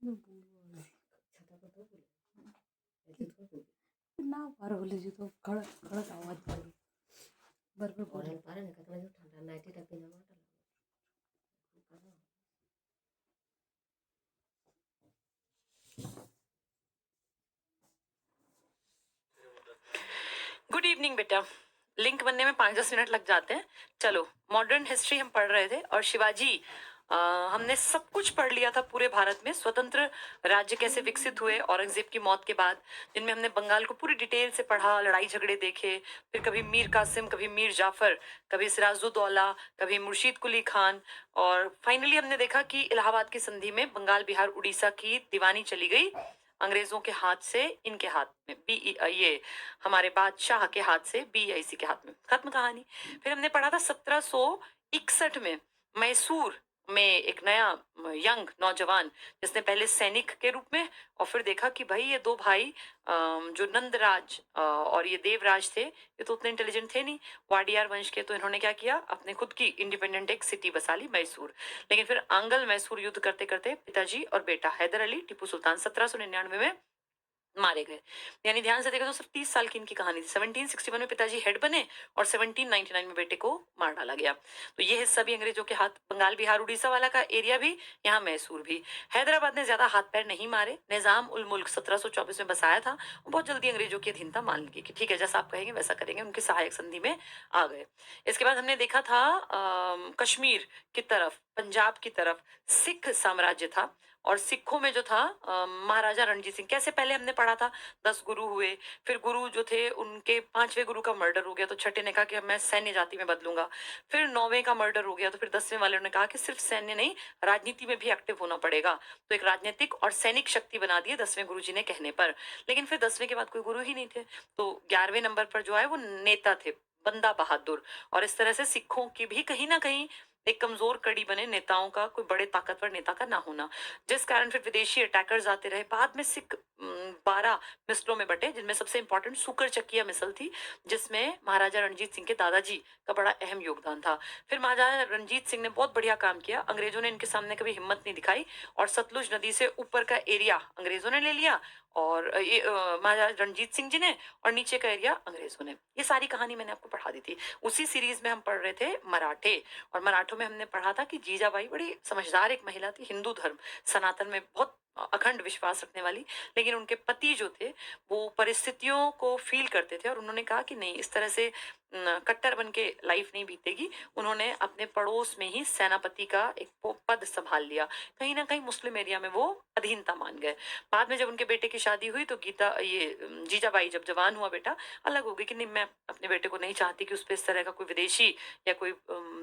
ना पार बोले जी तो खड़क खड़क आवाज करो बरबर बोले पारे ने कतना जो ठंडा नाइटी टा पीना माटा गुड इवनिंग बेटा। लिंक बनने में 5-10 मिनट लग जाते हैं। चलो, मॉडर्न हिस्ट्री हम पढ़ रहे थे और शिवाजी हमने सब कुछ पढ़ लिया था। पूरे भारत में स्वतंत्र राज्य कैसे विकसित हुए औरंगजेब की मौत के बाद, जिनमें हमने बंगाल को पूरी डिटेल से पढ़ा, लड़ाई झगड़े देखे, फिर कभी मीर कासिम, कभी मीर जाफर, कभी सिराजुद्दौला, कभी मुर्शीद कुली खान, और फाइनली हमने देखा कि इलाहाबाद की संधि में बंगाल, बिहार, उड़ीसा की दीवानी चली गई अंग्रेजों के हाथ से इनके हाथ में, ये हमारे बादशाह के हाथ से BIC के हाथ में। खत्म कहानी। फिर हमने पढ़ा था 1761 में मैसूर में एक नया यंग नौजवान, जिसने पहले सैनिक के रूप में, और फिर देखा कि भाई ये दो भाई जो नंदराज और ये देवराज थे, ये तो उतने इंटेलिजेंट थे नहीं, वाडियार वंश के। तो इन्होंने क्या किया, अपने खुद की इंडिपेंडेंट एक सिटी बसा ली, मैसूर। लेकिन फिर आंगल मैसूर युद्ध करते करते पिताजी और बेटा हैदर अली टीपू सुल्तान 1799 में मारे गए। यानी ध्यान से देखो तो सिर्फ 30 साल की इनकी कहानी थी। 1761 में पिताजी हेड बने और 1799 में बेटे को मार डाला गया। तो ये हिस्सा भी अंग्रेजों के हाथ, बंगाल, बिहार, उड़ीसा वाला का एरिया भी, यहाँ मैसूर भी। हैदराबाद ने ज्यादा हाथ पैर नहीं मारे। निजाम उल मुल्क 1724 में बसाया था, बहुत जल्दी अंग्रेजों की अधीनता मान ली कि ठीक है, जैसा आप कहेंगे वैसा करेंगे, उनकी सहायक संधि में आ गए। इसके बाद हमने देखा था कश्मीर की तरफ, पंजाब की तरफ सिख साम्राज्य था, और सिखों में जो था महाराजा रणजीत सिंह। कैसे, पहले हमने पढ़ा था 10 गुरु हुए, फिर गुरु जो थे उनके 5वें गुरु का मर्डर हो गया, तो छठे ने कहा कि अब मैं सैन्य जाति में बदलूंगा। फिर 9वें का मर्डर हो गया, तो फिर 10वें वाले ने कहा कि सिर्फ सैन्य नहीं, राजनीति में भी एक्टिव होना पड़ेगा। तो एक राजनीतिक और सैनिक शक्ति बना दिए 10वें गुरु जी ने कहने पर। लेकिन फिर 10वें के बाद कोई गुरु ही नहीं थे, तो 11वें नंबर पर जो आए वो नेता थे, बंदा बहादुर। और इस तरह से सिखों की भी कहीं ना कहीं एक कमजोर कड़ी बने नेताओं का, कोई बड़े ताकतवर नेता का ना होना, जिस कारण फिर विदेशी अटैकर्स आते रहे। बाद में सिख 12 मिसलों में बटे, जिनमें सबसे इंपॉर्टेंट सुकर चकिया मिसल थी, जिसमें महाराजा रणजीत सिंह के दादाजी का बड़ा अहम योगदान था। फिर महाराजा रणजीत सिंह ने बहुत बढ़िया काम किया, अंग्रेजों ने इनके सामने कभी हिम्मत नहीं दिखाई, और सतलुज नदी से ऊपर का एरिया अंग्रेजों ने ले लिया, और ये महाराजा रणजीत सिंह जी ने, और नीचे का एरिया अंग्रेजों ने। ये सारी कहानी मैंने आपको पढ़ा दी थी। उसी सीरीज में हम पढ़ रहे थे मराठे, और मराठों में हमने पढ़ा था कि जीजाबाई बड़ी समझदार एक महिला थी, हिंदू धर्म सनातन में बहुत अखंड विश्वास रखने वाली। लेकिन उनके पति जो थे वो परिस्थितियों को फील करते थे, और उन्होंने कहा कि नहीं, इस तरह से कट्टर बन के लाइफ नहीं बीतेगी। उन्होंने अपने पड़ोस में ही सेनापति का एक पद संभाल लिया। कहीं ना कहीं मुस्लिम एरिया में वो अधीनता मान गए। बाद में जब उनके बेटे की शादी हुई तो जीजाबाई जब जवान हुआ बेटा, अलग हो गई कि नहीं, मैं अपने बेटे को नहीं चाहती कि उस पर इस तरह का कोई विदेशी या कोई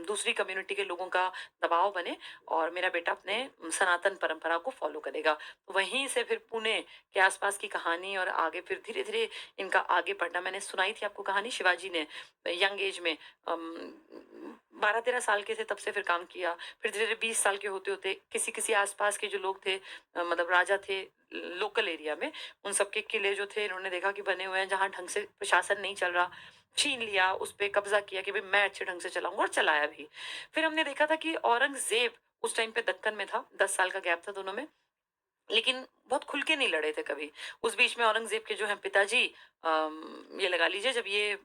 दूसरी कम्युनिटी के लोगों का दबाव बने, और मेरा बेटा अपने सनातन परंपरा को फॉलो करेगा। तो वहीं से फिर पुणे के आसपास की कहानी, और आगे फिर धीरे धीरे इनका आगे बढ़ना। मैंने सुनाई थी आपको कहानी, शिवाजी ने यंग एज में 12-13 साल के थे तब से फिर काम किया। फिर धीरे धीरे 20 साल के होते होते किसी किसी आसपास के जो लोग थे, मतलब राजा थे लोकल एरिया में, उन सबके किले जो थे इन्होंने देखा कि बने हुए हैं, जहाँ ढंग से प्रशासन नहीं चल रहा, छीन लिया, उस पर कब्जा किया कि भाई मैं अच्छे ढंग से चलाऊंगा, और चलाया भी। फिर हमने देखा था कि औरंगजेब उस टाइम पे दक्कन में था, 10 साल का गैप था दोनों में, लेकिन बहुत खुल के नहीं लड़े थे कभी। उस बीच में औरंगजेब के जो है पिताजी, ये लगा लीजिए, जब ये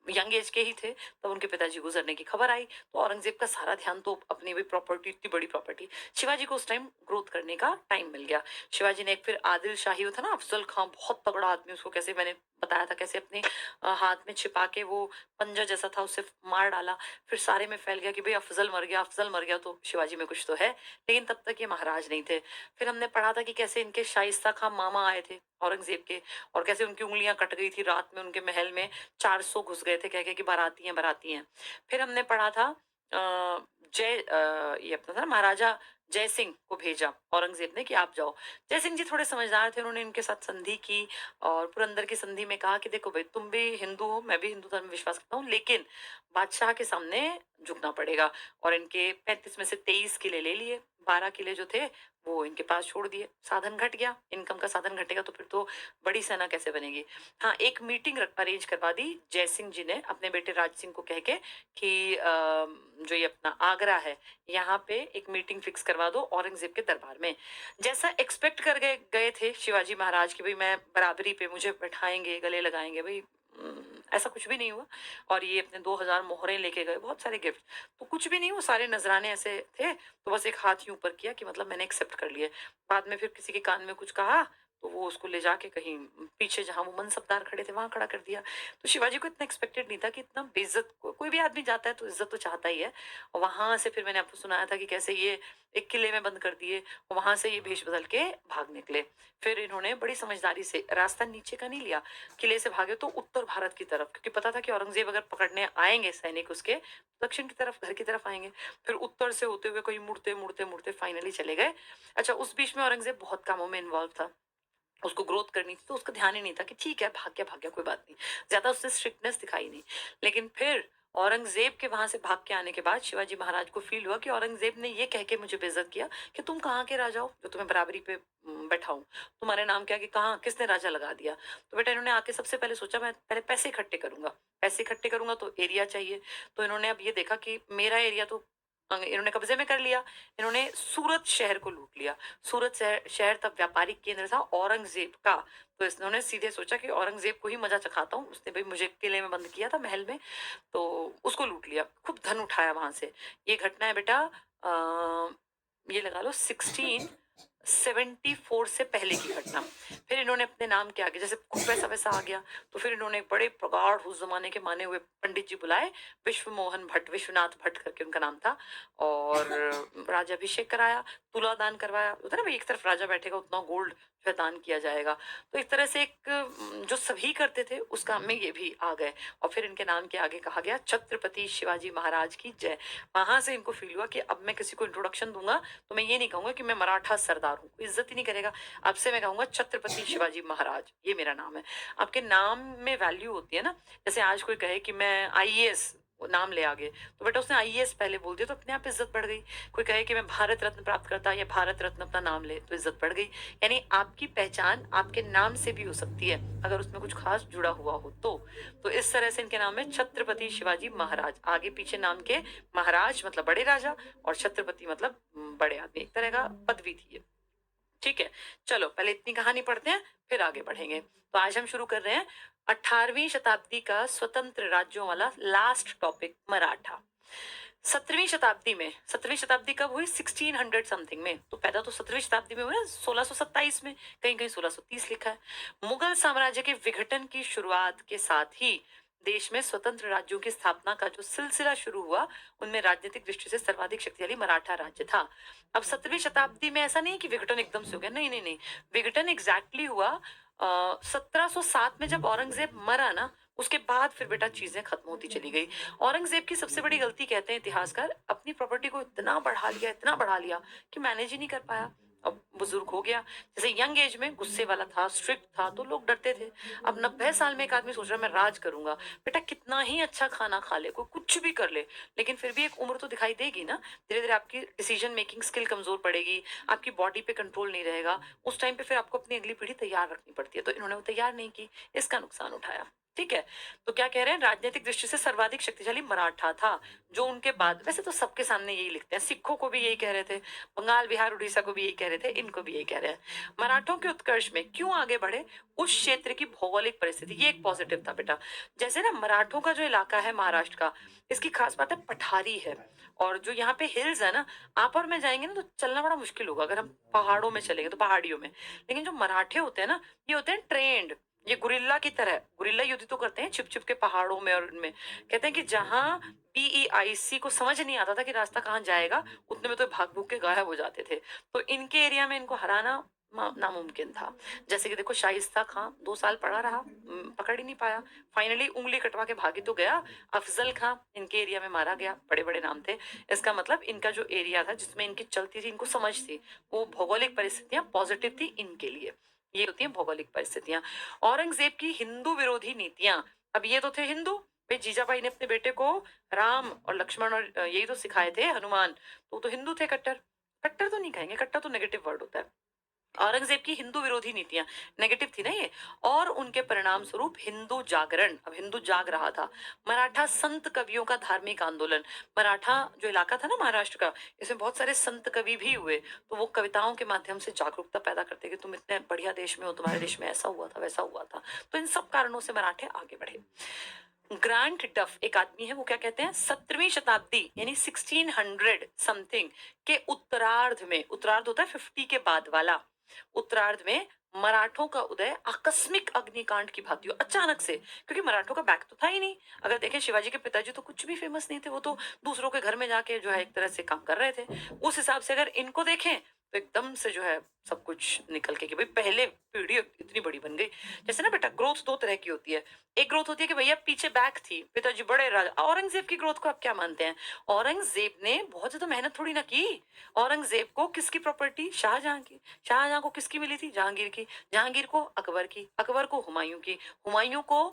यंग एज के ही थे तब उनके पिताजी गुजरने की खबर आई, तो औरंगजेब का सारा ध्यान तो अपनी भी प्रॉपर्टी, इतनी बड़ी प्रॉपर्टी, शिवाजी को उस टाइम ग्रोथ करने का टाइम मिल गया। शिवाजी ने एक फिर आदिल शाही था ना, अफजल खां, बहुत तगड़ा आदमी, उसको कैसे मैंने बताया था, कैसे अपने हाथ में छिपा के वो पंजा जैसा था उससे मार डाला। फिर सारे में फैल गया कि भाई अफजल मर गया, अफजल मर गया, तो शिवाजी में कुछ तो है। लेकिन तब तक ये महाराज नहीं थे। फिर हमने पढ़ा था कि कैसे इनके शाइस्ता खां मामा आए थे औरंगजेब के, और कैसे उनकी उंगलियां कट गई थी रात में, उनके महल में 400 घुस गए थे, कह के कि बाराती हैं बाराती हैं। फिर हमने पढ़ा था ये अपना था ना, महाराजा जय सिंह को भेजा औरंगजेब ने कि आप जाओ। जय सिंह जी थोड़े समझदार थे, उन्होंने इनके साथ संधि की, और पुरंदर की संधि में कहा कि देखो भाई, तुम भी हिंदू हो, मैं भी हिंदू धर्म में विश्वास करता हूँ, लेकिन बादशाह के सामने झुकना पड़ेगा। और इनके 35 में से 23 किले ले लिए, 12 किले जो थे वो इनके पास छोड़ दिए। साधन घट गया, इनकम का साधन घटेगा तो फिर तो बड़ी सेना कैसे बनेगी। हाँ, एक मीटिंग अरेंज करवा दी जय सिंह जी ने अपने बेटे राज सिंह को कह के कि जो ये अपना आगरा है यहाँ पे एक मीटिंग फिक्स करवा दो औरंगजेब के दरबार में। जैसा एक्सपेक्ट कर गए थे शिवाजी महाराज की भाई मैं बराबरी पे मुझे बैठाएंगे, गले लगाएंगे, भाई ऐसा कुछ भी नहीं हुआ। और ये अपने 2000 मोहरें लेके गए, बहुत सारे गिफ्ट, तो कुछ भी नहीं, वो सारे नजराने ऐसे थे, तो बस एक हाथ ही ऊपर किया कि मतलब मैंने एक्सेप्ट कर लिया। बाद में फिर किसी के कान में कुछ कहा तो वो उसको ले जाके कहीं पीछे जहां वो मनसबदार खड़े थे वहां खड़ा कर दिया। तो शिवाजी को इतना एक्सपेक्टेड नहीं था कि इतना बेइज्जत कोई भी आदमी जाता है तो इज्जत तो चाहता ही है। और वहां से फिर मैंने आपको सुनाया था कि कैसे ये एक किले में बंद कर दिए और वहां से ये भेष बदल के भाग निकले। फिर इन्होंने बड़ी समझदारी से रास्ता नीचे का नहीं लिया, किले से भागे तो उत्तर भारत की तरफ, क्योंकि पता था कि औरंगजेब अगर पकड़ने आएंगे सैनिक उसके दक्षिण की तरफ घर की तरफ आएंगे। फिर उत्तर से होते हुए कहीं मुड़ते मुड़ते मुड़ते फाइनली चले गए। अच्छा, उस बीच में औरंगजेब बहुत कामों में इन्वॉल्व था, उसको ग्रोथ करनी थी तो उसका ध्यान ही नहीं था कि ठीक है भाग गया कोई बात नहीं, ज्यादा उसने स्ट्रिक्टनेस दिखाई नहीं। लेकिन फिर औरंगजेब के वहां से भाग के आने के बाद शिवाजी महाराज को फील हुआ कि औरंगजेब ने ये कह के मुझे बेइज्जत किया कि तुम कहाँ के राजा हो जो तुम्हें बराबरी पे बैठाऊं, तुम्हारे नाम क्या कि कहाँ किसने राजा लगा दिया। तो बेटा इन्होंने आके सबसे पहले सोचा मैं पहले पैसे इकट्ठे करूंगा, पैसे इकट्ठे करूंगा तो एरिया चाहिए। तो इन्होंने अब ये देखा कि मेरा एरिया तो इन्होंने कब्जे में कर लिया। इन्होंने सूरत शहर को लूट लिया। सूरत शहर तब व्यापारिक केंद्र था औरंगजेब का। तो इन्होंने सीधे सोचा कि औरंगजेब को ही मजा चखाता हूँ, उसने भाई मुझे किले में बंद किया था महल में, तो उसको लूट लिया, खूब धन उठाया वहां से। ये घटना है बेटा ये लगा लो 1674 से पहले की घटना। फिर इन्होंने अपने नाम के आगे जैसे खूब पैसा वैसा आ गया तो फिर इन्होंने एक बड़े प्रगाढ़ उस जमाने के माने हुए पंडित जी बुलाए, विश्वमोहन भट्ट, विश्वनाथ भट्ट करके उनका नाम था, और राजाभिषेक कराया, तुला दान करवाया। होता है ना भाई, एक तरफ राजा बैठेगा उतना गोल्ड जो है दान किया जाएगा। तो एक तरह से एक जो सभी करते थे उस काम में ये भी आ गए। और फिर इनके नाम के आगे कहा गया छत्रपति शिवाजी महाराज की जय। वहां से इनको फील हुआ कि अब मैं किसी को इंट्रोडक्शन दूंगा तो मैं ये नहीं कहूंगा कि मैं मराठा सरदार हूँ, कोई इज्जत ही नहीं करेगा। अब से मैं कहूंगा छत्रपति शिवाजी महाराज, ये मेरा नाम है। आपके नाम में वैल्यू होती है ना। जैसे आज कोई कहे कि मैं आईएएस नाम ले आगे, तो बेटा उसने आईएएस पहले बोल दिया तो अपने आप इज्जत बढ़ गई। कोई कहे कि मैं भारत रत्न प्राप्त करता या भारत रत्न अपना नाम ले तो इज्जत बढ़ गई। यानी आपकी पहचान आपके नाम से भी हो सकती है अगर उसमें कुछ खास जुड़ा हुआ हो तो इस तरह से इनके नाम है छत्रपति शिवाजी महाराज, आगे पीछे नाम के महाराज मतलब बड़े राजा और छत्रपति मतलब बड़े आदमी, एक तरह का पदवी थी ये। ठीक है, चलो पहले इतनी कहानी पढ़ते हैं फिर आगे बढ़ेंगे। तो आज हम शुरू कर रहे हैं 18वीं शताब्दी का स्वतंत्र राज्यों वाला लास्ट टॉपिक मराठा। 17वीं शताब्दी कब हुई? 1600 समथिंग में। तो पैदा तो 17वीं शताब्दी में हुआ, 1627 में, कहीं कहीं 1630 लिखा है। मुगल साम्राज्य के विघटन की शुरुआत के साथ ही देश में स्वतंत्र राज्यों की स्थापना का जो सिलसिला शुरू हुआ उनमें राजनीतिक दृष्टि से सर्वाधिक शक्तिशाली मराठा राज्य था। अब 17वीं शताब्दी में ऐसा नहीं कि विघटन एकदम से हो गया, नहीं नहीं नहीं, विघटन एग्जैक्टली हुआ 1707 में जब औरंगजेब मरा ना, उसके बाद फिर बेटा चीजें खत्म होती चली गई। औरंगजेब की सबसे बड़ी गलती कहते हैं इतिहासकार, अपनी प्रॉपर्टी को इतना बढ़ा लिया कि मैनेज ही नहीं कर पाया। अब बुजुर्ग हो गया, जैसे यंग एज में गुस्से वाला था, स्ट्रिक्ट था, तो लोग डरते थे। अब 90 साल में एक आदमी सोच रहा है मैं राज करूंगा। बेटा कितना ही अच्छा खाना खा ले, कोई कुछ भी कर ले, लेकिन फिर भी एक उम्र तो दिखाई देगी ना। धीरे धीरे आपकी डिसीजन मेकिंग स्किल कमजोर पड़ेगी, आपकी बॉडी पे कंट्रोल नहीं रहेगा। उस टाइम पे फिर आपको अपनी अगली पीढ़ी तैयार रखनी पड़ती है, तो इन्होंने वो तैयार नहीं की, इसका नुकसान उठाया। ठीक है, तो क्या कह रहे हैं, राजनीतिक दृष्टि से सर्वाधिक शक्तिशाली मराठा था। जो उनके बाद, वैसे तो सबके सामने यही लिखते हैं, सिखों को भी यही कह रहे थे, बंगाल बिहार उड़ीसा को भी यही कह रहे थे, इनको भी यही कह रहे हैं। मराठों के उत्कर्ष में क्यों आगे बढ़े? उस क्षेत्र की भौगोलिक परिस्थिति, ये एक पॉजिटिव था बेटा। जैसे ना मराठों का जो इलाका है महाराष्ट्र का, इसकी खास बात है पठारी है, और जो यहाँ पे हिल्स है ना, आप और मैं जाएंगे ना तो चलना बड़ा मुश्किल होगा अगर हम पहाड़ों में चलेंगे तो, पहाड़ियों में। लेकिन जो मराठे होते हैं ना, ये होते हैं ट्रेंड, ये गुरिल्ला की तरह, गुरिल्ला युद्ध तो करते हैं छिप छिप के पहाड़ों में, और उनमें कहते हैं कि जहां PEIC को समझ नहीं आता था कि रास्ता कहाँ जाएगा, उतने में तो भाग भूग के गायब हो जाते थे। तो इनके एरिया में इनको हराना नामुमकिन था। जैसे कि देखो शाइस्ता खां 2 साल पड़ा रहा, पकड़ ही नहीं पाया, फाइनली उंगली कटवा के भागी तो गया। अफजल खां इनके एरिया में मारा गया, बड़े बड़े नाम थे। इसका मतलब इनका जो एरिया था जिसमें इनकी चलती थी, इनको समझ थी, वो भौगोलिक परिस्थितियां पॉजिटिव थी इनके लिए। ये होती हैं भौगोलिक परिस्थितियां। औरंगजेब की हिंदू विरोधी नीतियां, अब ये तो थे हिंदू, भाई जीजाबाई ने अपने बेटे को राम और लक्ष्मण और यही तो सिखाए थे, हनुमान, तो वो तो हिंदू थे कट्टर। कट्टर तो नहीं कहेंगे, कट्टर तो नेगेटिव वर्ड होता है। औरंगजेब की हिंदू विरोधी नीतियां नेगेटिव थी ना ये, और उनके परिणाम स्वरूप हिंदू जागरण, अब हिंदू जाग रहा था, मराठा संत कवियों का धार्मिक आंदोलन, मराठा जो इलाका था ना महाराष्ट्र का, इसमें बहुत सारे संत कवि भी हुए, तो वो कविताओं के माध्यम से जागरूकता पैदा करते कि तुम इतने बढ़िया देश में हो, तुम्हारे देश में ऐसा हुआ था वैसा हुआ था। तो इन सब कारणों से मराठे आगे बढ़े। ग्रांट डफ एक आदमी है, वो क्या कहते हैं, 17वीं शताब्दी यानी 1600 समथिंग के उत्तरार्ध में, उत्तरार्ध होता है 50 के बाद वाला, उत्तरार्ध में मराठों का उदय आकस्मिक अग्निकांड की भांति हुआ, अचानक से, क्योंकि मराठों का बैक तो था ही नहीं। अगर देखें शिवाजी के पिताजी तो कुछ भी फेमस नहीं थे, वो तो दूसरों के घर में जाके जो है एक तरह से काम कर रहे थे। उस हिसाब से अगर इनको देखें तो एकदम से जो है सब कुछ निकल के कि भाई पहले पीढ़ी इतनी बड़ी बन गई। जैसे ना बेटा ग्रोथ दो तरह की होती है, एक ग्रोथ होती है कि भैया पीछे बैक थी, पिताजी बड़े राजा। औरंगजेब की ग्रोथ को आप क्या मानते हैं? औरंगजेब ने बहुत ज्यादा मेहनत थोड़ी ना की। औरंगजेब को किसकी प्रॉपर्टी? शाहजहां की। शाहजहां को किसकी मिली थी? जहांगीर की। जहांगीर को अकबर की। अकबर को हुमायूं की। हुमायूं को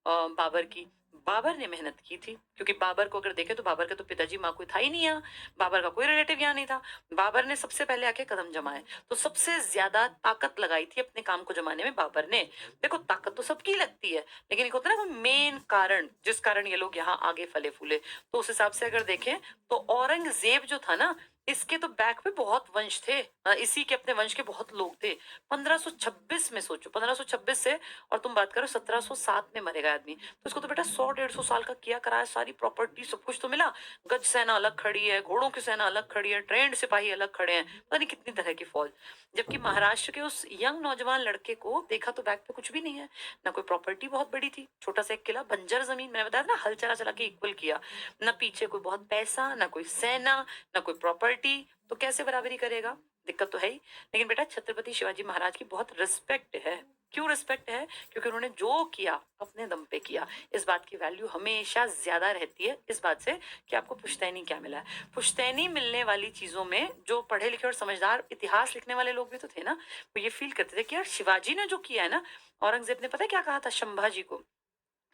बाबर की। बाबर ने मेहनत की थी, क्योंकि बाबर को अगर देखें तो बाबर का तो पिताजी माँ कोई था ही नहीं यहाँ, बाबर का कोई रिलेटिव यहाँ नहीं था। बाबर ने सबसे पहले आके कदम जमाए, तो सबसे ज्यादा ताकत लगाई थी अपने काम को जमाने में बाबर ने। देखो ताकत तो सबकी लगती है, लेकिन एक होता है ना मेन कारण, जिस कारण ये लोग यहाँ आगे फले फूले। तो उस हिसाब से अगर देखें तो औरंगजेब जो था ना, इसके तो बैक पे बहुत वंश थे, इसी के अपने वंश के बहुत लोग थे। 1526 में सोचो, 1526 से, और तुम बात करो 1707 में मरेगा आदमी, तो इसको तो बेटा 100-150 साल का किया कराया, सारी प्रॉपर्टी सब कुछ तो मिला। गज सेना अलग खड़ी है, घोड़ों की सेना अलग खड़ी है, ट्रेंड सिपाही अलग खड़े हैं, पता नहीं कितनी तरह की फौज। जबकि महाराष्ट्र के उस यंग नौजवान लड़के को देखा तो बैक पे कुछ भी नहीं है, ना कोई प्रॉपर्टी बहुत बड़ी थी, छोटा सा एक किला, बंजर जमीन, मैंने बताया ना हल चला चला के इक्वल किया, ना पीछे कोई बहुत पैसा, ना कोई सेना, ना कोई प्रॉपर्टी, तो कैसे बराबरी करेगा? दिक्कत तो है ही। लेकिन बेटा छत्रपति शिवाजी महाराज की बहुत रिस्पेक्ट है। क्यों रिस्पेक्ट है? क्योंकि उन्होंने जो किया अपने दम पे किया। इस बात की वैल्यू हमेशा ज्यादा रहती है इस बात से कि आपको पुश्तैनी क्या मिला है। पुश्तैनी मिलने वाली चीजों में जो पढ़े लिखे और समझदार इतिहास लिखने वाले लोग भी तो थे ना, वो ये फील करते थे कि यार शिवाजी ने जो किया है ना, औरंगजेब ने पता है क्या कहा था संभाजी को,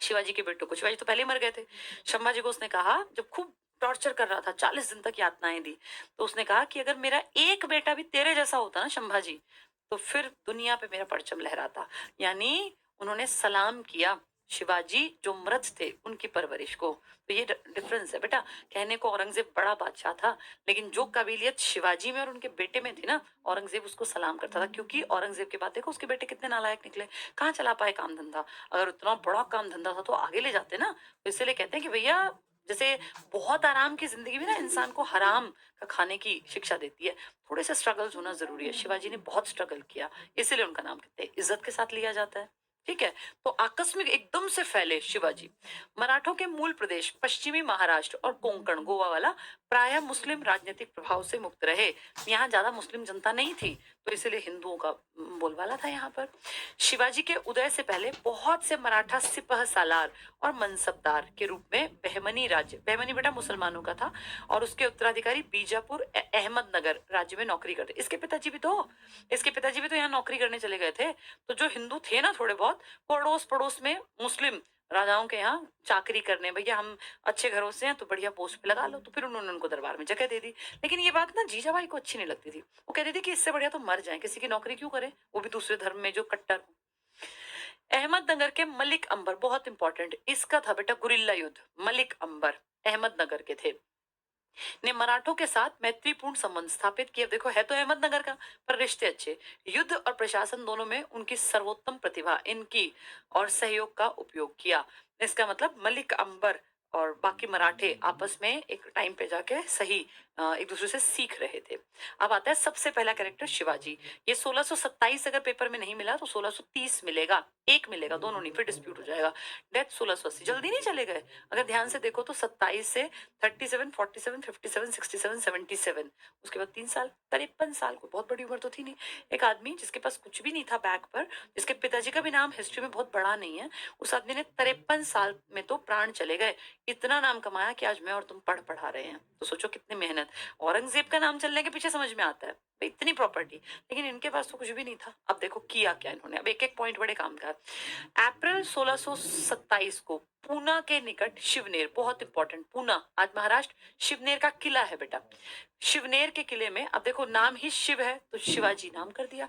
शिवाजी के बेटों को, शिवाजी तो पहले ही मर गए थे, संभाजी को उसने कहा, जब खूब टॉर्चर कर रहा था, 40 दिन तक यातनाएं दी, तो उसने कहा कि अगर मेरा एक बेटा भी तेरे जैसा होता ना संभाजी, तो फिर दुनिया पे मेरा परचम लहराता। यानी उन्होंने सलाम किया शिवाजी जो मृत थे उनकी परवरिश को। तो ये डिफरेंस है बेटा। कहने को औरंगजेब बड़ा बादशाह था, लेकिन जो काबिलियत शिवाजी में और उनके बेटे में थी ना, औरंगजेब उसको सलाम करता था, क्योंकि औरंगजेब के बाद देखो उसके बेटे कितने नालायक निकले, कहाँ चला पाए काम धंधा। अगर उतना बड़ा काम धंधा था तो आगे ले जाते ना। तो इसलिए कहते हैं कि भैया जैसे बहुत आराम की जिंदगी में ना इंसान को हराम का खाने की शिक्षा देती है, थोड़े से स्ट्रगल्स होना जरूरी है। शिवाजी ने बहुत स्ट्रगल किया, इसीलिए उनका नाम कहते हैं इज्जत के साथ लिया जाता है। ठीक है, तो आकस्मिक एकदम से फैले शिवाजी। मराठों के मूल प्रदेश पश्चिमी महाराष्ट्र और कोंकण गोवा वाला प्रायः मुस्लिम राजनीतिक प्रभाव से मुक्त रहे। यहाँ ज्यादा मुस्लिम जनता नहीं थी, तो इसीलिए हिंदुओं का बोलबाला था यहाँ पर। शिवाजी के उदय से पहले बहुत से मराठा सिपह सालार और मनसबदार के रूप में बहमनी राज्य, बहमनी बेटा मुसलमानों का था, और उसके उत्तराधिकारी बीजापुर अहमदनगर राज्य में नौकरी करते। इसके पिताजी भी तो यहाँ नौकरी करने चले गए थे। तो जो हिंदू थे ना थोड़े बहुत, पड़ोस पड़ोस में मुस्लिम राजाओं के यहाँ चाकरी करने, भैया हम अच्छे घरों से हैं तो बढ़िया पोस्ट पे लगा लो, तो फिर उन्होंने उनको दरबार में जगह दे दी। लेकिन ये बात ना जीजाबाई को अच्छी नहीं लगती थी, वो कहती थी कि इससे बढ़िया तो मर जाए, किसी की नौकरी क्यों करे, वो भी दूसरे धर्म में जो कट्टर हो। अहमदनगर के मलिक अंबर बहुत इंपॉर्टेंट, इसका था बेटा गुरिल्ला युद्ध। मलिक अंबर अहमदनगर के थे, ने मराठों के साथ मैत्रीपूर्ण संबंध स्थापित किए। देखो है तो अहमदनगर का, पर रिश्ते अच्छे। युद्ध और प्रशासन दोनों में उनकी सर्वोत्तम प्रतिभा इनकी और सहयोग का उपयोग किया। इसका मतलब मलिक अंबर और बाकी मराठे आपस में एक टाइम पे जाके सही एक दूसरे से सीख रहे थे। अब आता है सबसे पहला कैरेक्टर शिवाजी। ये 1627 अगर पेपर में नहीं मिला तो 1630 मिलेगा, एक मिलेगा, दोनों नहीं, फिर डिस्प्यूट हो जाएगा। डेथ 1680, जल्दी नहीं चले गए। अगर ध्यान से देखो तो 27 से 37, 47, 57, 67, 77, उसके बाद 3 साल, 53 साल, को बहुत बड़ी उम्र तो थी नहीं। एक आदमी जिसके पास कुछ भी नहीं था बैक पर, जिसके पिताजी का भी नाम हिस्ट्री में बहुत बड़ा नहीं है, उस आदमी ने 53 साल में तो प्राण चले गए। इतना नाम कमाया कि आज मैं और तुम पढ़ा रहे हैं। तो सोचो कितनी मेहनत। औरंगजेब का नाम चलने के पीछे समझ में आता है भाई इतनी प्रॉपर्टी, लेकिन इनके पास तो कुछ भी नहीं था। अब देखो किया क्या इन्होंने, अब एक एक पॉइंट बड़े काम का है। अप्रैल 1627 को पूना के निकट शिवनेर, बहुत इंपॉर्टेंट, पूना आज महाराष्ट्र, शिवनेर का किला है बेटा। शिवनेर के किले में, अब देखो नाम ही शिव है तो शिवाजी नाम कर दिया,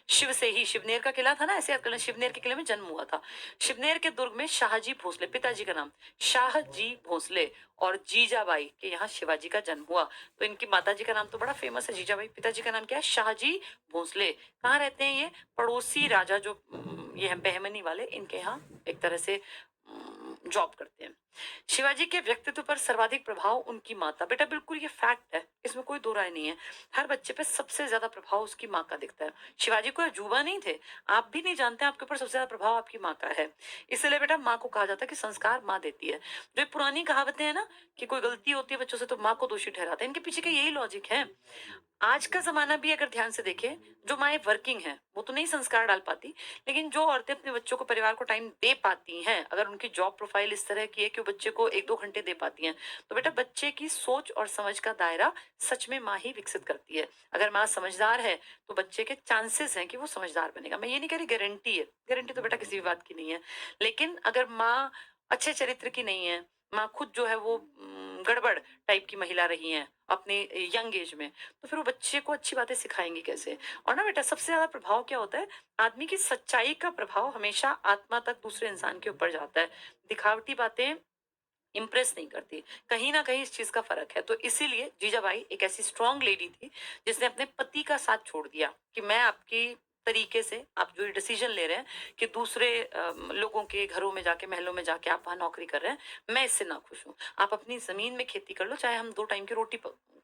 शिव से ही शिवनेर का किला था ना, ऐसे याद करना, शिवनेर के किले में जन्म हुआ था। शिवनेर के दुर्ग में शाहजी भोसले, पिताजी का नाम शाहजी भोसले, और जीजाबाई के यहाँ शिवाजी का जन्म हुआ। तो इनकी माताजी का नाम तो बड़ा फेमस है जीजाबाई, पिताजी का नाम क्या है, शाहजी भोसले। कहाँ रहते हैं ये, पड़ोसी राजा जो ये हैं बहमनी वाले, इनके यहाँ एक तरह से जॉब करते हैं। शिवाजी के व्यक्तित्व पर सर्वाधिक प्रभाव उनकी माता, बेटा बिल्कुल ये फैक्ट है, इसमें कोई दो राय नहीं है। हर बच्चे पे सबसे ज्यादा प्रभाव उसकी माँ का दिखता है। शिवाजी कोई अजूबा नहीं थे, आप भी नहीं जानते आपके ऊपर सबसे ज्यादा प्रभाव आपकी माँ का है। इसलिए बेटा माँ को कहा जाता है कि संस्कार माँ देती है। जो ये पुरानी कहावतें हैं ना कि कोई गलती होती है बच्चों से तो माँ को दोषी ठहराते हैं, इनके पीछे का यही लॉजिक है। आज का जमाना भी अगर ध्यान से देखें, जो माएँ वर्किंग हैं वो तो नहीं संस्कार डाल पाती, लेकिन जो औरतें अपने बच्चों को, परिवार को टाइम दे पाती हैं, अगर उनकी जॉब प्रोफाइल इस तरह की है कि वो बच्चे को 1-2 घंटे दे पाती हैं, तो बेटा बच्चे की सोच और समझ का दायरा सच में माँ ही विकसित करती है। अगर माँ समझदार है तो बच्चे के चांसेस हैं कि वो समझदार बनेगा। मैं ये नहीं कह रही गारंटी है, गारंटी तो बेटा किसी भी बात की नहीं है, लेकिन अगर माँ अच्छे चरित्र की नहीं है, माँ खुद जो है वो गड़बड़ टाइप की महिला रही हैं अपने यंग एज में, तो फिर वो बच्चे को अच्छी बातें सिखाएंगी कैसे। और ना बेटा सबसे ज्यादा प्रभाव क्या होता है, आदमी की सच्चाई का प्रभाव हमेशा आत्मा तक दूसरे इंसान के ऊपर जाता है। दिखावटी बातें इम्प्रेस नहीं करती, कहीं ना कहीं इस चीज का फर्क है। तो इसीलिए जीजाबाई एक ऐसी स्ट्रांग लेडी थी जिसने अपने पति का साथ छोड़ दिया कि मैं आपकी तरीके से, आप जो डिसीजन ले रहे हैं कि दूसरे लोगों के घरों में जाके, महलों में जाके आप वहां नौकरी कर रहे हैं, मैं इससे ना खुश हूँ। आप अपनी जमीन में खेती कर लो, चाहे हम 2 टाइम की रोटी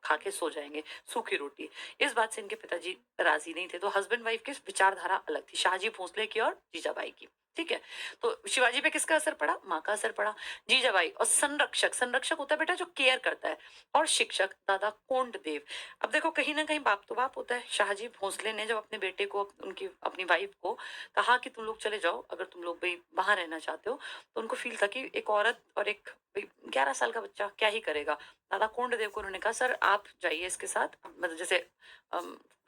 खा के सो जाएंगे, सूखी रोटी। इस बात से इनके पिताजी राजी नहीं थे। तो हस्बैंड वाइफ की विचारधारा अलग थी, शाहजी भोसले की और जीजाबाई की। ठीक है, तो शिवाजी पे किसका असर पड़ा, माँ का असर पड़ा। जीजाबाई और संरक्षक, संरक्षक होता है बेटा जो केयर करता है, और शिक्षक दादा कोंडदेव। अब देखो कहीं ना कहीं बाप तो बाप होता है। शाहजी भोसले ने जब अपने बेटे को, उनकी अपनी वाइफ को कहा कि तुम लोग चले जाओ, अगर तुम लोग भाई वहां रहना चाहते हो, तो उनको फील था कि एक औरत और एक 11 साल का बच्चा क्या ही करेगा। दादा कोंडदेव को उन्होंने कहा सर आप जाइए इसके साथ, मतलब जैसे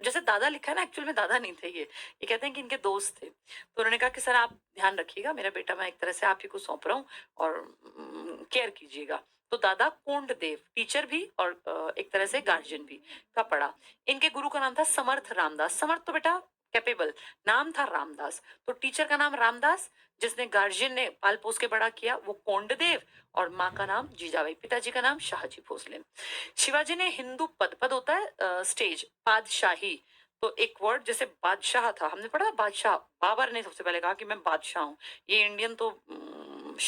जैसे दादा लिखा है ना, एक्चुअल में दादा नहीं थे ये कहते हैं कि इनके दोस्त थे। तो उन्होंने कहा कि सर आप ध्यान रखिएगा, मेरा बेटा मैं एक तरह से आप ही को सौंप रहा हूँ और केयर कीजिएगा। तो दादा कोंडदेव टीचर भी और एक तरह से गार्जियन भी का पढ़ा। इनके गुरु का नाम था समर्थ रामदास। समर्थ तो बेटा कैपेबल, नाम था रामदास। तो टीचर का नाम रामदास, जिसने गार्जियन ने पाल पोस के बड़ा किया वो कोंडदेव, और माँ का नाम जीजाबाई, पिताजी का नाम शाहजी भोसले। शिवाजी ने हिंदू पद, पद होता है स्टेज, बादशाही। तो एक वर्ड जैसे बादशाह था, हमने पढ़ा बादशाह, बाबर ने सबसे पहले कहा कि मैं बादशाह हूँ। ये इंडियन तो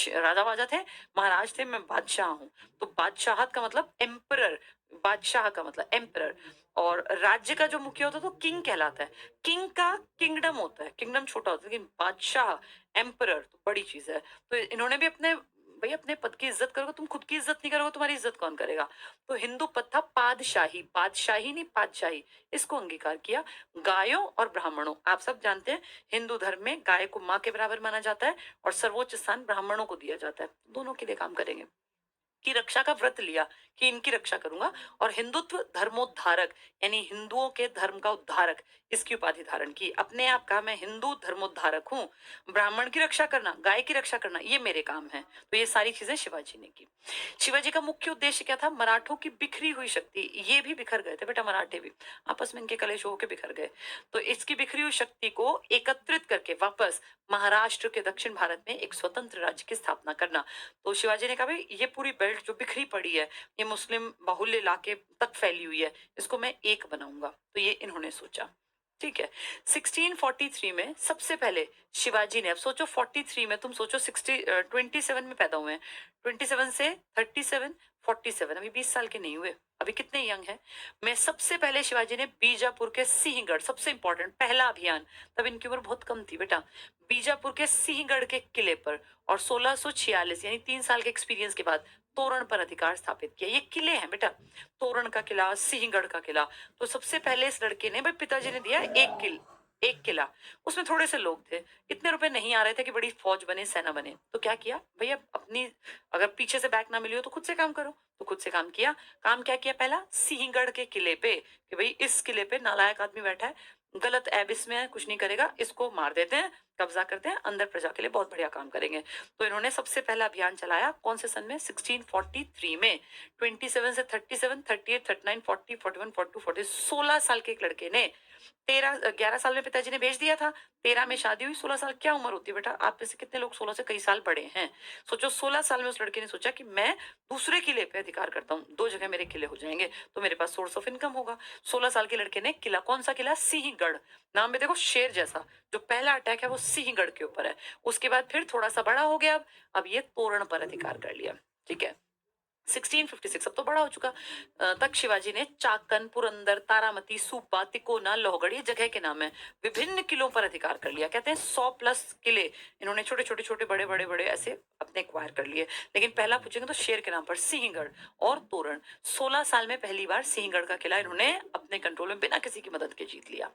राजा वाजा थे, महाराज थे, मैं बादशाह हूँ। तो बादशाहत का मतलब एम्परर, बादशाह का मतलब एम्परर। और राज्य का जो मुखिया होता है तो किंग कहलाता है। किंग का किंगडम होता है, किंगडम छोटा होता है, लेकिन बादशाह एम्परर तो बड़ी चीज है। तो इन्होंने भी अपने, भाई अपने पद की इज्जत करोगे, तुम खुद की इज्जत नहीं करोगे तुम्हारी इज्जत कौन करेगा। तो हिंदू पद था पादशाही, बादशाही नहीं पादशाही, इसको अंगीकार किया। गायों और ब्राह्मणों, आप सब जानते हैं हिंदू धर्म में गाय को माँ के बराबर माना जाता है और सर्वोच्च स्थान ब्राह्मणों को दिया जाता है। दोनों के लिए काम करेंगे, की रक्षा का व्रत लिया कि इनकी रक्षा करूंगा। और हिंदुत्व धर्मोद्धारक, यानी हिंदुओं के धर्म का उद्धारक, इसकी उपाधि धारण की। अपने आप कहा मैं हिंदू धर्मोद्धारक हूँ। ब्राह्मण की रक्षा करना, गाय की रक्षा करना, ये मेरे काम है। तो ये सारी चीजें शिवाजी ने की। शिवाजी का मुख्य उद्देश्य क्या था, मराठों की बिखरी हुई शक्ति, ये भी बिखर गए थे बेटा, मराठे भी आपस में इनके कलेश होकर बिखर गए। तो इसकी बिखरी हुई शक्ति को एकत्रित करके वापस महाराष्ट्र के दक्षिण भारत में एक स्वतंत्र राज्य की स्थापना करना। तो शिवाजी ने कहा भाई ये पूरी बेल्ट जो बिखरी पड़ी है, ये मुस्लिम बाहुल्य इलाके तक फैली हुई है, इसको मैं एक बनाऊंगा। तो ये इन्होंने सोचा। ठीक है, 1643 में सबसे पहले शिवाजी ने, अब सोचो 43 में, तुम सोचो 27 में पैदा हुए हैं, 27 से 37, 47, अभी 20 साल के नहीं हुए, अभी कितने यंग हैं। मैं सबसे पहले शिवाजी ने बीजापुर के सिंहगढ़, सबसे इंपॉर्टेंट पहला अभियान, तब इनकी उम्र बहुत कम थी बेटा, बीजापुर के सिंहगढ़ के किले पर, और 1646 यानी 3 साल के एक्सपीरियंस के बाद तोरण पर अधिकार स्थापित किया। ये किले हैं बेटा, तोरण का किला, सिंहगढ़ का किला। तो सबसे पहले इस लड़के ने, भाई पिताजी ने दिया एक किला, उसमें थोड़े से लोग थे, इतने रुपए नहीं आ रहे थे कि बड़ी फौज बने, सेना बने। तो क्या किया, भैया अपनी, अगर पीछे से बैक ना मिली हो तो खुद से काम करो। तो खुद से काम किया। काम क्या किया? पहला सिंहगढ़ के किले पे, कि भाई इस किले पे नालायक आदमी बैठा है, गलत एबिस में है, कुछ नहीं करेगा, इसको मार देते हैं, कब्जा करते हैं, अंदर प्रजा के लिए बहुत बढ़िया काम करेंगे। तो इन्होंने सबसे पहला अभियान चलाया कौन से सन में? 1643 में। 27 से 37, 38, 39, 40, 41, 42, 40, 16 साल के एक लड़के ने 11 साल में पिताजी ने भेज दिया था, 13 में शादी हुई, 16 साल क्या उम्र होती है बेटा? आप में से कितने लोग 16 से कई साल बड़े हैं? सोचो, 16 साल में उस लड़के ने सोचा कि मैं दूसरे किले पे अधिकार करता हूँ, 2 जगह मेरे किले हो जाएंगे, तो मेरे पास सोर्स ऑफ इनकम होगा। 16 साल के लड़के ने किला, कौन सा किला? सिंहगढ़। नाम में देखो शेर जैसा। जो पहला अटैक है वो सिंहगढ़ के ऊपर है। उसके बाद फिर थोड़ा सा बड़ा हो गया, अब ये तोरण पर अधिकार कर लिया। ठीक है, 1656 अब तो बड़ा हो चुका। तक शिवाजी ने चाकन, पुरंदर, तारामती, सूपा, तिकोना, लोहगढ़, ये जगह के नाम है, विभिन्न किलों पर अधिकार कर लिया। कहते हैं 100 प्लस किले इन्होंने छोटे छोटे छोटे बड़े बड़े बड़े ऐसे अपने एक्वायर कर लिए। लेकिन पहला पूछेंगे तो शेर के नाम पर सिंहगढ़ और तोरण। 16 साल में पहली बार सिंहगढ़ का किला इन्होंने अपने कंट्रोल में बिना किसी की मदद के जीत लिया।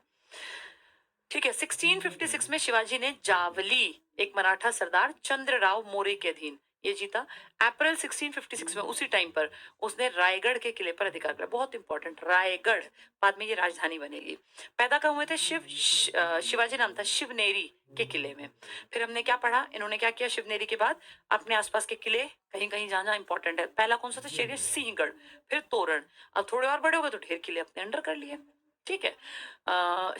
ठीक है, 1656 में शिवाजी ने जावली, एक मराठा सरदार चंद्रराव मोरे के अधीन, ये जीता। अप्रैल 1656 में उसी टाइम पर उसने रायगढ़ के किले पर अधिकार किया। बहुत इंपॉर्टेंट, रायगढ़, बाद में ये राजधानी बनेगी। पैदा कहाँ हुए थे? शिवाजी नाम था शिवनेरी के किले में। फिर हमने क्या पढ़ा? इन्होंने क्या किया शिवनेरी के बाद? अपने आसपास के किले कहीं कहीं जाना इंपॉर्टेंट है। पहला कौन सा था? शेर सिंहगढ़, फिर तोरण। अब थोड़े और बड़े हो गए तो ढेर किले अपने अंडर कर लिए। ठीक है,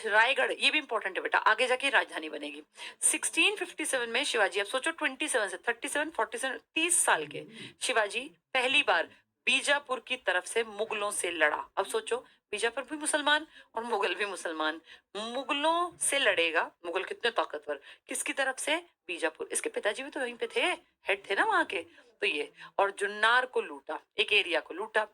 रायगढ़ ये भी इंपॉर्टेंट है बेटा, आगे जाके राजधानी बनेगी। 1657 में शिवाजी, अब सोचो 27 से 37, 47, 30 साल के शिवाजी पहली बार बीजापुर की तरफ से मुगलों से लड़ा। अब सोचो, बीजापुर भी मुसलमान और मुगल भी मुसलमान, मुगलों से लड़ेगा। मुगल कितने ताकतवर, किसकी तरफ से? बीजापुर। इसके पिताजी भी तो वहीं पे थे, हेड थे ना वहां के। तो ये, और जुन्नार को लूटा, एक एरिया को लूटा।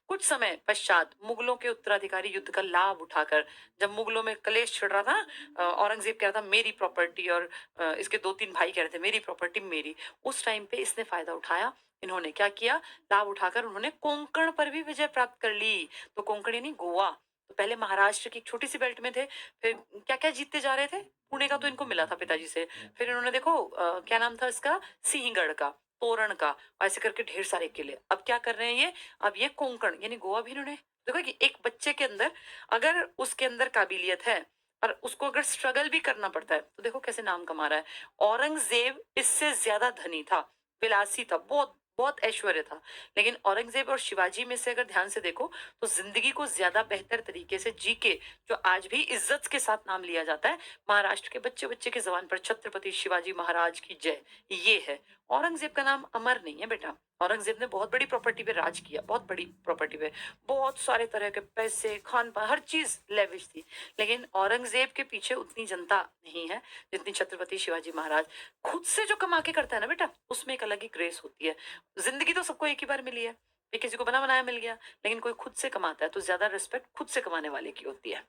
कुछ समय पश्चात मुगलों के उत्तराधिकारी युद्ध का लाभ उठाकर, जब मुगलों में कलेश छिड़ रहा था, औरंगजेब कह रहा था मेरी प्रॉपर्टी, और इसके 2-3 भाई कह रहे थे मेरी प्रॉपर्टी मेरी, उस टाइम पे इसने फायदा उठाया। इन्होंने क्या किया? लाभ उठाकर उन्होंने कोंकण पर भी विजय प्राप्त कर ली। तो कोंकण यानी गोवा। तो पहले महाराष्ट्र की एक छोटी सी बेल्ट में थे, फिर क्या क्या जीतते जा रहे थे? पुणे का तो इनको मिला था पिताजी से। फिर इन्होंने देखो क्या नाम था इसका? सिंहगढ़ का, तोरण का, ऐसे करके ढेर सारे किले। अब क्या कर रहे हैं ये? अब ये कोंकण यानी गोवा भी इन्होंने, देखो कि एक बच्चे के अंदर अगर उसके अंदर काबिलियत है और उसको अगर स्ट्रगल भी करना पड़ता है, तो देखो कैसे नाम कमा रहा है। औरंगजेब इससे ज्यादा धनी था, विलासी था, बहुत बहुत ऐश्वर्य था। लेकिन औरंगजेब और शिवाजी में से अगर ध्यान से देखो तो जिंदगी को ज्यादा बेहतर तरीके से जी के, जो आज भी इज्जत के साथ नाम लिया जाता है महाराष्ट्र के बच्चे बच्चे की जबान पर, छत्रपति शिवाजी महाराज की जय, ये है। औरंगजेब का नाम अमर नहीं है बेटा। औरंगजेब ने बहुत बड़ी प्रॉपर्टी पे राज किया, बहुत बड़ी प्रॉपर्टी पे, बहुत सारे तरह के पैसे, खान पान, हर चीज लेविश थी। लेकिन औरंगजेब के पीछे उतनी जनता नहीं है जितनी छत्रपति शिवाजी महाराज। खुद से जो कमा के करता है ना बेटा, उसमें एक अलग ही ग्रेस होती है। जिंदगी तो सबको एक ही बार मिली है, ये किसी को बना बनाया मिल गया, लेकिन कोई खुद से कमाता है तो ज्यादा रिस्पेक्ट खुद से कमाने वाले की होती है।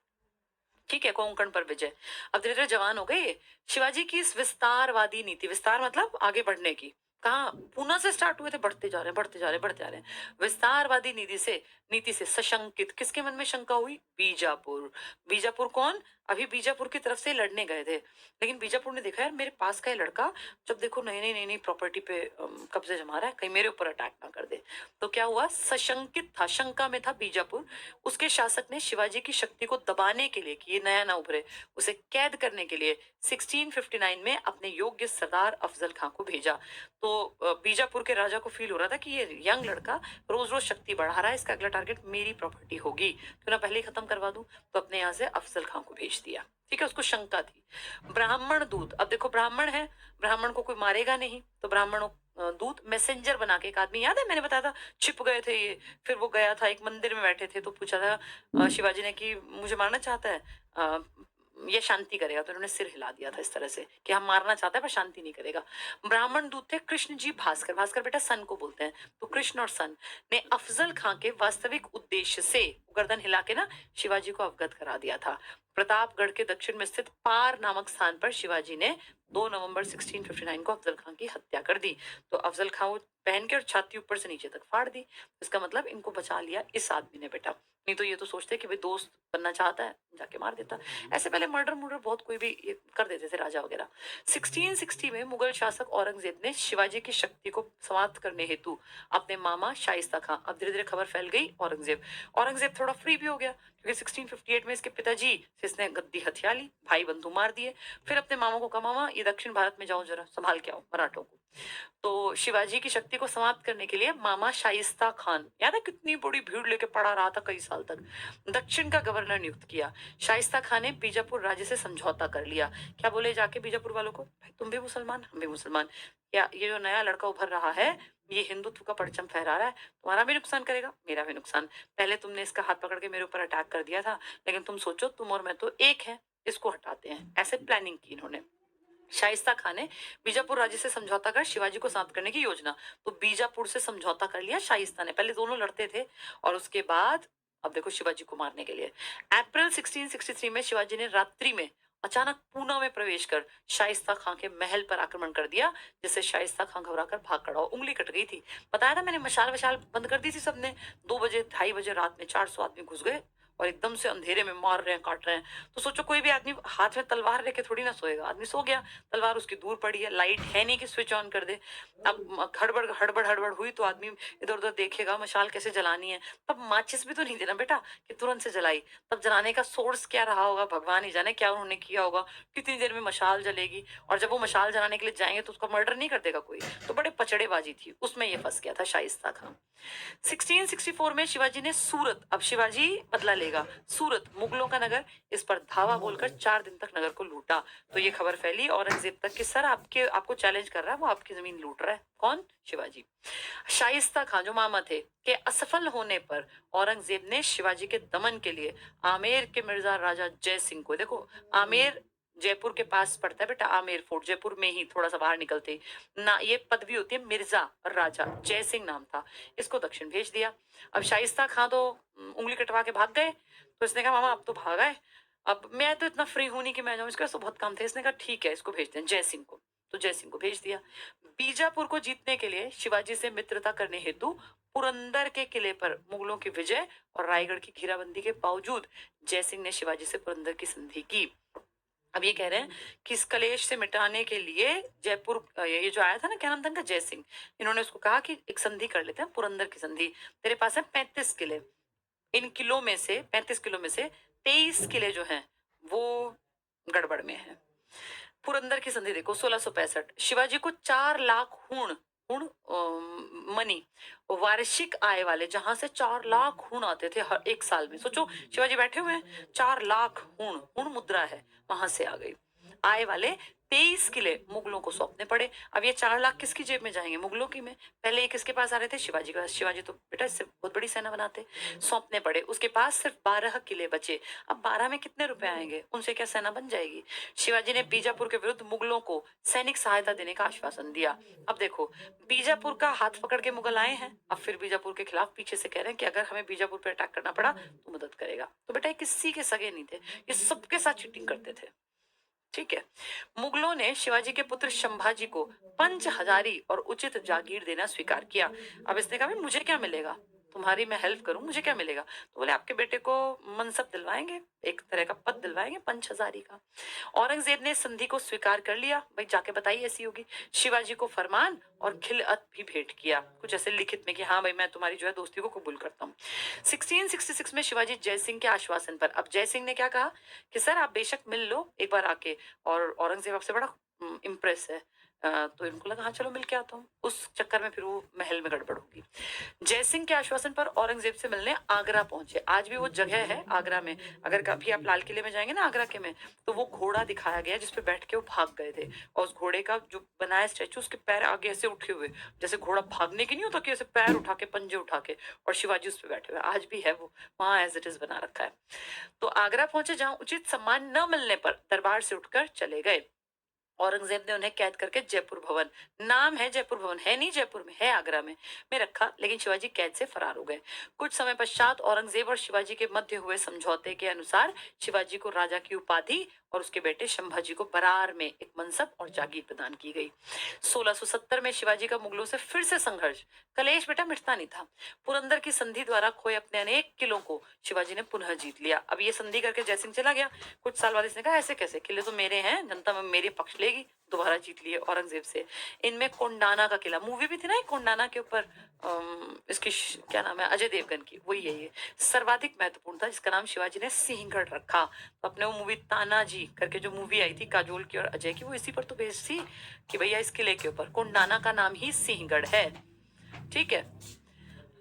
ठीक है, कोंकण पर विजय। अब धीरे धीरे जवान हो गए। शिवाजी की इस विस्तारवादी नीति, विस्तार मतलब आगे बढ़ने की, कहा पूना से स्टार्ट हुए थे, बढ़ते जा रहे हैं, बढ़ते जा रहे हैं, बढ़ते जा रहे हैं। विस्तारवादी नीति से सशंकित, किसके मन में शंका हुई? बीजापुर। बीजापुर कौन? अभी बीजापुर की तरफ से लड़ने गए थे, लेकिन बीजापुर ने देखा यार मेरे पास का ये लड़का जब देखो नई नई प्रॉपर्टी पे कब्जे जमा रहा है, कहीं मेरे ऊपर अटैक ना कर दे। तो क्या हुआ? सशंकित था, शंका में था बीजापुर। उसके शासक ने शिवाजी की शक्ति को दबाने के लिए, कि ये नया ना उभरे, उसे कैद करने के लिए 1659 में अपने योग्य सरदार अफजल खां को भेजा। तो बीजापुर के राजा को फील हो रहा था कि ये यंग लड़का रोज रोज शक्ति बढ़ा रहा है, इसका अगला टारगेट मेरी प्रॉपर्टी होगी, तो ना पहले ही खत्म करवा दूं। तो अपने यहाँ से अफजल खां को भेज दिया। ठीक है, उसको शंका थी। ब्राह्मण दूत, अब देखो ब्राह्मण है, ब्राह्मण को कोई मारेगा नहीं, तो ब्राह्मण दूत मैसेंजर बना के, एक आदमी याद है मैंने बताया था छिप गए थे ये, फिर वो गया था एक मंदिर में बैठे थे, तो पूछा था शिवाजी ने कि मुझे मारना चाहता है, ये शांति करेगा, तो उन्होंने सिर हिला दिया था इस तरह से कि हम मारना चाहते हैं पर शांति नहीं करेगा। ब्राह्मण दूत थे कृष्ण जी भास्कर, भास्कर बेटा सन को बोलते हैं, तो कृष्ण और सन ने अफजल खां के वास्तविक उद्देश्य से गर्दन हिला के ना शिवाजी को अवगत करा दिया था। प्रतापगढ़ के दक्षिण में स्थित पार नामक स्थान पर शिवाजी ने 2 नवंबर 1659 को अफजल खां की हत्या कर दी। तो अफजल खां पहन के और छाती ऊपर से नीचे तक फाड़ दी। इसका मतलब इनको बचा लिया इस आदमी ने बेटा, नहीं तो ये तो सोचते कि भाई दोस्त बनना चाहता है जाके मार देता। ऐसे पहले मर्डर मुर्डर बहुत कोई भी ये कर देते थे राजा वगैरह। 1660 में मुगल शासक औरंगजेब ने शिवाजी की शक्ति को समाप्त करने हेतु अपने मामा शाइस्ता खां, अब धीरे धीरे खबर फैल गई औरंगजेब थोड़ा फ्री भी हो गया क्योंकि 1658 में इसके पिताजी से इसने गद्दी हथिया ली, भाई बंधु मार दिए। फिर अपने मामा को कहा मामा ये दक्षिण भारत में जाओ जरा संभाल के आओ मराठों को। तो शिवाजी की शक्ति को समाप्त करने के लिए मामा शाइस्ता खान, याद है कितनी बड़ी भीड़ लेके पड़ा रहा था कई साल तक, दक्षिण का गवर्नर नियुक्त किया। शाइस्ता खान ने बीजापुर राज्य से समझौता कर लिया। क्या बोले जाके बीजापुर वालों को, भाई तुम भी मुसलमान हम भी मुसलमान, या ये जो नया लड़का उभर रहा है ये हिंदुत्व का परचम फहरा रहा है, तुम्हारा भी नुकसान करेगा मेरा भी नुकसान। पहले तुमने इसका हाथ पकड़ के मेरे ऊपर अटैक कर दिया था, लेकिन तुम सोचो तुम और मैं तो एक है, इसको हटाते हैं। ऐसे प्लानिंग की इन्होंने। शाइस्ता खान ने बीजापुर राज्य से समझौता कर शिवाजी को शांत करने की योजना, तो बीजापुर से समझौता कर लिया शाइस्ता ने। पहले दोनों लड़ते थे और उसके बाद अब देखो शिवाजी को मारने के लिए अप्रैल 1663 में शिवाजी ने रात्रि में अचानक पूना में प्रवेश कर शाइस्ता खां के महल पर आक्रमण कर दिया, जिससे शाइस्ता खां घबराकर भाग खड़ा हो, उंगली कट गई थी। बताया था मैंने, मशाल वशाल बंद कर दी थी सबने। 2 बजे 2:30 बजे रात में 400 आदमी घुस गए और एकदम से अंधेरे में मार रहे हैं काट रहे हैं। तो सोचो कोई भी आदमी हाथ में तलवार लेके थोड़ी ना सोएगा, आदमी सो गया, तलवार उसकी दूर पड़ी है, लाइट है नहीं कि स्विच ऑन कर दे। अब हड़बड़ हड़बड़ हड़बड़ हुई तो आदमी इधर उधर देखेगा मशाल कैसे जलानी है, तब माचिस भी तो नहीं देना बेटा कि तुरंत से जलाई। तब जलाने का सोर्स क्या रहा होगा भगवान ही जाने, क्या उन्होंने किया होगा, कितनी देर में मशाल जलेगी। और जब वो मशाल जलाने के लिए जाएंगे तो उसका मर्डर नहीं कर देगा कोई, तो बड़े पचड़ेबाजी थी उसमें ये फंस गया था शाइस्ता खां। 1664 में शिवाजी ने सूरत, अब शिवाजी बदला लेगा, सूरत मुगलों का नगर, इस पर धावा बोलकर 4 दिन तक नगर को लूटा। तो ये खबर फैली औरंगजेब तक कि सर आपको चैलेंज कर रहा है, वो आपकी जमीन लूट रहा है। कौन? शिवाजी। शाइस्ता खां जो मामा थे के असफल होने पर औरंगजेब ने शिवाजी के दमन के लिए आमेर के मिर्जा राजा जय सिंह को, देखो आमेर जयपुर के पास पड़ता है बेटा, आमेर फोर्ट जयपुर में ही थोड़ा सा बाहर निकलते ही ना, ये पदवी होती है मिर्जा राजा जय सिंह नाम था, इसको दक्षिण भेज दिया। अब शाइस्ता खां तो उंगली कटवा के भाग गए, तो इसने कहा मामा अब तो भागा है, अब मैं तो इतना फ्री हूं नहीं कि मैं जाऊं, इसके पास तो बहुत काम थे। इसने कहा ठीक है इसको भेजते हैं जय सिंह को, तो जय सिंह को भेज दिया। बीजापुर को जीतने के लिए शिवाजी से मित्रता करने हेतु पुरंदर के किले पर मुगलों की विजय और रायगढ़ की घेराबंदी के बावजूद जय सिंह ने शिवाजी से पुरंदर की संधि की। अब ये कह रहे हैं कि इस कलेश से मिटाने के लिए जयपुर ये जो आया था ना, क्या नाम था इनका, जय सिंह, इन्होंने उसको कहा कि एक संधि कर लेते हैं, पुरंदर की संधि। तेरे पास है 35 किले, इन किलों में से 35 किलो में से 23 किले जो हैं वो गड़बड़ में है। पुरंदर की संधि देखो 1665, शिवाजी को 4 लाख हुण हुण मनी वार्षिक आय वाले, जहां से 4 लाख हुण आते थे हर एक साल में। सोचो शिवाजी बैठे हुए हैं, 4 लाख हुण, हुण मुद्रा है, वहां से आ गई आय वाले 23 किले मुगलों को सौंपने पड़े। अब ये 4 लाख किसकी जेब में जाएंगे? मुगलों की में। पहले ये किसके पास आ रहे थे? शिवाजी के पास। शिवाजी तो बेटा इससे बहुत बड़ी सेना बनाते, सौंपने पड़े। उसके पास सिर्फ 12 किले बचे। अब 12 में कितने रुपए आएंगे? उनसे क्या सेना बन जाएगी? शिवाजी ने बीजापुर के विरुद्ध मुगलों को सैनिक सहायता देने का आश्वासन दिया। अब देखो बीजापुर का हाथ पकड़ के मुगल आए हैं, अब फिर बीजापुर के खिलाफ पीछे से कह रहे हैं कि अगर हमें बीजापुर पर अटैक करना पड़ा तो मदद करेगा। तो बेटा ये किसी के सगे नहीं थे, ये सबके साथ चीटिंग करते थे। ठीक है, मुगलों ने शिवाजी के पुत्र संभाजी को पंच हजारी और उचित जागीर देना स्वीकार किया। अब इसने कहा मुझे क्या मिलेगा, तुम्हारी मैं हेल्प करूं, मुझे क्या मिलेगा? तो बोले आपके बेटे को मनसब दिलवाएंगे, एक तरह का पद दिलवाएंगे पंच हजारी का। औरंगजेब ने संधि को स्वीकार कर लिया। भाई जाके बताइए ऐसी होगी। शिवाजी को फरमान और खिलअत भी भेंट किया, कुछ ऐसे लिखित में कि हाँ भाई मैं तुम्हारी जो है दोस्ती को कबूल करता हूँ। 1666 में शिवाजी जय सिंह के आश्वासन पर, अब जय सिंह ने क्या कहा कि सर आप बेशक मिल लो एक बार आके, और औरंगजेब आपसे बड़ा इम्प्रेस है। तो इनको लगा हाँ चलो मिल के आता हूँ। उस चक्कर में फिर वो महल में गड़बड़ होगी। जय सिंह के आश्वासन पर औरंगजेब से मिलने आगरा पहुंचे। आज भी वो जगह है आगरा में, अगर कभी आप लाल किले में जाएंगे ना आगरा के में, तो वो घोड़ा दिखाया गया जिसपे बैठ के वो भाग गए थे, और उस घोड़े का जो बनाया स्टैचू, उसके पैर आगे ऐसे उठे हुए, जैसे घोड़ा भागने की नहीं होता कि ऐसे पैर उठा के पंजे उठा के, और शिवाजी उस पर बैठे हुए। आज भी है वो वहां, एज इट इज बना रखा है। तो आगरा पहुंचे, जहां उचित सम्मान न मिलने पर दरबार से उठकर चले गए। औरंगजेब ने उन्हें कैद करके जयपुर भवन, नाम है जयपुर भवन, है नहीं जयपुर में, है आगरा में रखा, लेकिन शिवाजी कैद से फरार हो गए। कुछ समय पश्चात औरंगजेब और शिवाजी के मध्य हुए समझौते के अनुसार शिवाजी को राजा की उपाधि और उसके बेटे संभाजी को बरार में एक मनसब और जागीर प्रदान की गई। 1670 में शिवाजी का मुगलों से फिर से संघर्ष, कलेश बेटा मिटता नहीं था। पुरंदर की संधि द्वारा खोए अपने अनेक किलों को शिवाजी ने पुनः जीत लिया। अब ये संधि करके जयसिंह चला गया, कुछ साल बाद इसने कहा ऐसे कैसे, किले तो मेरे हैं, जनता में मेरे पक्ष लेगी, दोबारा जीत लिए औरंगजेब से। इनमें कोंडाना का किला, मूवी भी थी ना कोंडाना के ऊपर, इसकी क्या नाम है, अजय देवगन की, वही है ये, सर्वाधिक महत्वपूर्ण था, जिसका नाम शिवाजी ने सिंहगढ़ रखा। तो अपने वो मूवी तानाजी करके जो मूवी आई थी काजोल की और अजय की, वो इसी पर तो बेस्ड थी कि भैया इस किले के ऊपर कोंडाना का नाम ही सिंहगढ़ है। ठीक है,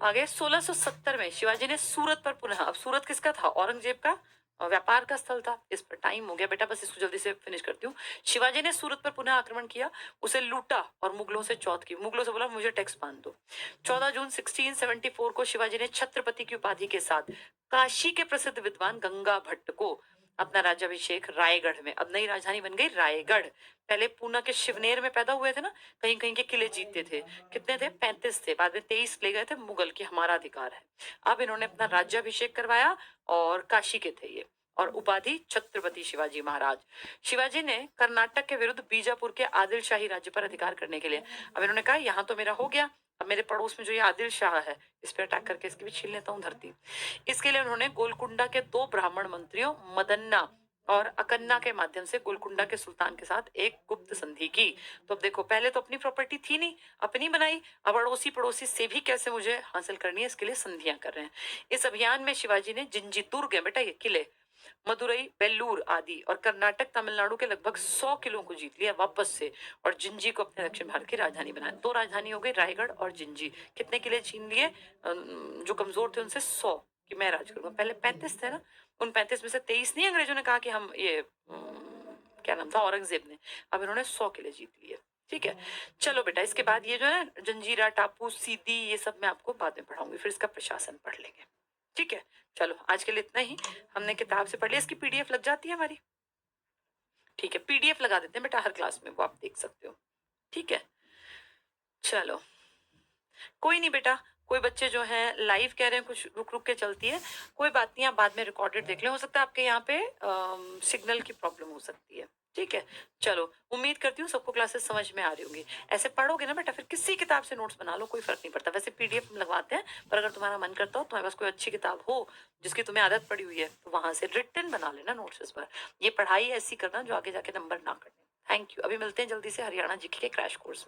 आगे 1670 में शिवाजी ने सूरत पर पुनः, अब सूरत किसका था, औरंगजेब का व्यापार का स्थल था। इस पर टाइम हो गया बेटा, बस इसको जल्दी से फिनिश करती हूँ। शिवाजी ने सूरत पर पुनः आक्रमण किया, उसे लूटा और मुगलों से चौथ की, मुगलों से बोला मुझे टैक्स बांध दो। 14 जून 1674 को शिवाजी ने छत्रपति की उपाधि के साथ काशी के प्रसिद्ध विद्वान गंगा भट्ट को अपना राज्याभिषेक रायगढ़ में, अब नई राजधानी बन गई रायगढ़, पहले पूना के शिवनेर में पैदा हुए थे ना, कहीं कहीं के किले जीतते थे, कितने थे, 35 थे, बाद में 23 ले गए थे मुगल, की हमारा अधिकार है। अब इन्होंने अपना राज्याभिषेक करवाया और काशी के थे ये, और उपाधि छत्रपति शिवाजी महाराज। शिवाजी ने कर्नाटक के विरुद्ध बीजापुर के आदिल शाही राज्य पर अधिकार करने के लिए, अब इन्होंने कहा यहाँ तो मेरा हो गया, अब मेरे पड़ोस में जो ये आदिल शाह है इस पर अटैक करके इसकी भी छीन लेता हूँ धरती। इसके लिए उन्होंने गोलकुंडा के 2 ब्राह्मण मंत्रियों मदन्ना और अकन्ना के माध्यम से गोलकुंडा के सुल्तान के साथ एक गुप्त संधि की। तो अब देखो, पहले तो अपनी प्रॉपर्टी थी नहीं, अपनी बनाई, अब अड़ोसी पड़ोसी से भी कैसे मुझे हासिल करनी है, इसके लिए संधियां कर रहे हैं। इस अभियान में शिवाजी ने जिंजी दुर्ग है बेटा, ये किले, मदुरई, बेल्लूर आदि और कर्नाटक तमिलनाडु के लगभग 100 किलों को जीत लिया वापस से, और जिंजी को अपने दक्षिण भारत की राजधानी बनाया। 2 राजधानी हो गई, रायगढ़ और जिंजी। कितने किले छीन लिए, जो कमजोर थे उनसे 100 कि मैं राज करूंगा। पहले 35 थे ना, उन 35 में से 23 नहीं अंग्रेजों ने कहा कि हम ये क्या नाम था, औरंगजेब ने, अब इन्होंने 100 किले जीत लिए। ठीक है, चलो बेटा, इसके बाद ये जो है ना जंजीरा टापू, सीधी, ये सब मैं आपको बाद में पढ़ाऊंगी, फिर इसका प्रशासन पढ़ लेंगे। ठीक है, चलो आज के लिए इतना ही, हमने किताब से पढ़ लिया। इसकी पीडीएफ लग जाती है हमारी, ठीक है, पीडीएफ लगा देते हैं बेटा हर क्लास में, वो आप देख सकते हो। ठीक है, चलो कोई नहीं बेटा, कोई बच्चे जो हैं लाइव कह रहे हैं कुछ रुक रुक के चलती है, कोई बात नहीं, आप बाद में रिकॉर्डेड देख लें, हो सकता है आपके यहाँ पे सिग्नल की प्रॉब्लम हो सकती है। ठीक है, चलो उम्मीद करती हूँ सबको क्लासेस समझ में आ रही होंगी। ऐसे पढ़ोगे ना बेटा, फिर किसी किताब से नोट्स बना लो, कोई फर्क नहीं पड़ता। वैसे पीडीएफ हम लगवाते हैं, पर अगर तुम्हारा मन करता हो, तुम्हारे पास कोई अच्छी किताब हो जिसकी तुम्हें आदत पड़ी हुई है, तो वहां से रिटन बना लेना नोट्स इस पर। ये पढ़ाई ऐसी करना जो आगे जाके नंबर ना कटे। थैंक यू, अभी मिलते हैं जल्दी से हरियाणा जीके के क्रैश कोर्स में।